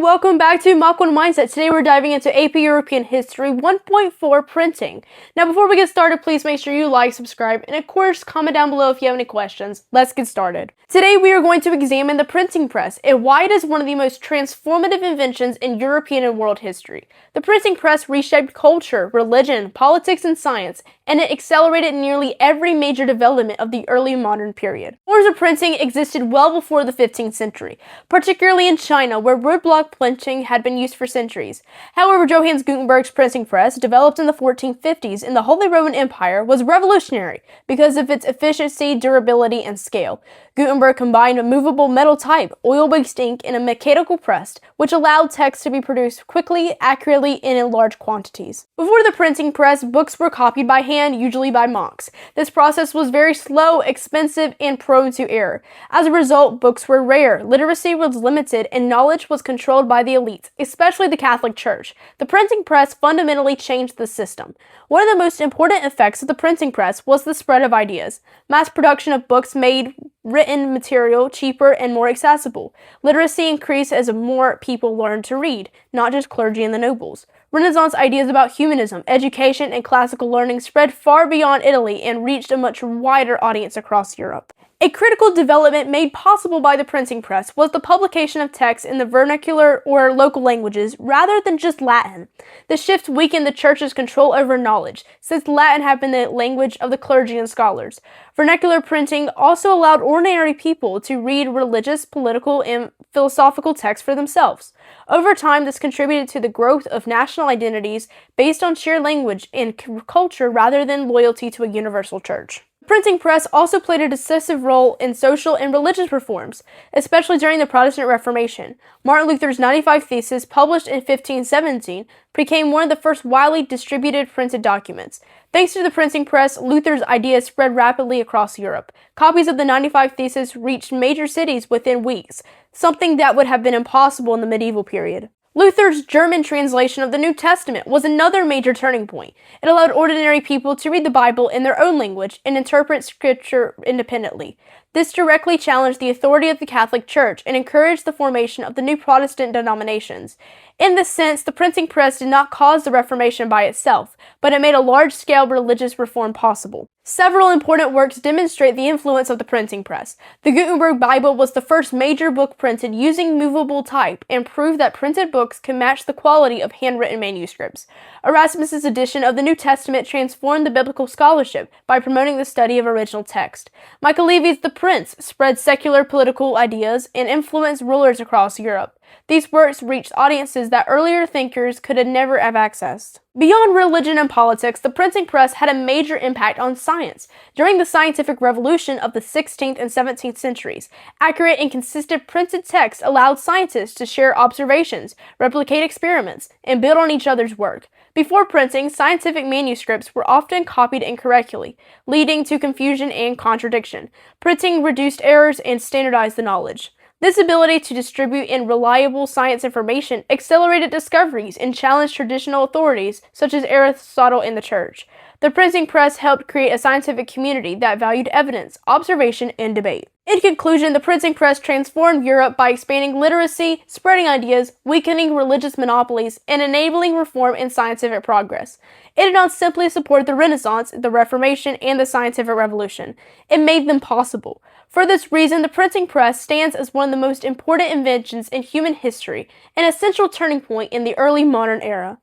welcome back to Mach 1 Mindset. Today we're diving into AP European History 1.4 Printing. Now before we get started, please make sure you like, subscribe, and of course comment down below if you have any questions. Let's get started. Today we are going to examine the printing press and why it is one of the most transformative inventions in European and world history. The printing press reshaped culture, religion, politics, and science, and it accelerated nearly every major development of the early modern period. Forms of printing existed well before the 15th century, particularly in China, where woodblock printing had been used for centuries. However, Johannes Gutenberg's printing press, developed in the 1450s in the Holy Roman Empire, was revolutionary because of its efficiency, durability, and scale. Gutenberg combined a movable metal type, oil-based ink, and a mechanical press, which allowed text to be produced quickly, accurately, and in large quantities. Before the printing press, books were copied by hand, usually by monks. This process was very slow, expensive, and prone to error. As a result, books were rare, literacy was limited, and knowledge was controlled by the elites, especially the Catholic Church. The printing press fundamentally changed the system. One of the most important effects of the printing press was the spread of ideas. Mass production of books made written material cheaper and more accessible. Literacy increased as more people learned to read, not just clergy and the nobles. Renaissance ideas about humanism, education, and classical learning spread far beyond Italy and reached a much wider audience across Europe. A critical development made possible by the printing press was the publication of texts in the vernacular or local languages rather than just Latin. The shift weakened the church's control over knowledge, since Latin had been the language of the clergy and scholars. Vernacular printing also allowed ordinary people to read religious, political, and philosophical texts for themselves. Over time, this contributed to the growth of national identities based on shared language and culture rather than loyalty to a universal church. The printing press also played a decisive role in social and religious reforms, especially during the Protestant Reformation. Martin Luther's 95 Theses, published in 1517, became one of the first widely distributed printed documents. Thanks to the printing press, Luther's ideas spread rapidly across Europe. Copies of the 95 Theses reached major cities within weeks, something that would have been impossible in the medieval period. Luther's German translation of the New Testament was another major turning point. It allowed ordinary people to read the Bible in their own language and interpret Scripture independently. This directly challenged the authority of the Catholic Church and encouraged the formation of the new Protestant denominations. In this sense, the printing press did not cause the Reformation by itself, but it made a large-scale religious reform possible. Several important works demonstrate the influence of the printing press. The Gutenberg Bible was the first major book printed using movable type and proved that printed books can match the quality of handwritten manuscripts. Erasmus's edition of the New Testament transformed the biblical scholarship by promoting the study of original text. Michael Levy's The Prince spread secular political ideas and influenced rulers across Europe. These works reached audiences that earlier thinkers could never have accessed. Beyond religion and politics, the printing press had a major impact on science. During the scientific revolution of the 16th and 17th centuries, accurate and consistent printed text allowed scientists to share observations, replicate experiments, and build on each other's work. Before printing, scientific manuscripts were often copied incorrectly, leading to confusion and contradiction. Printing reduced errors and standardized the knowledge. This ability to distribute in reliable science information accelerated discoveries and challenged traditional authorities such as Aristotle and the Church. The printing press helped create a scientific community that valued evidence, observation, and debate. In conclusion, the printing press transformed Europe by expanding literacy, spreading ideas, weakening religious monopolies, and enabling reform and scientific progress. It did not simply support the Renaissance, the Reformation, and the scientific revolution. It made them possible. For this reason, the printing press stands as one of the most important inventions in human history, an essential turning point in the early modern era.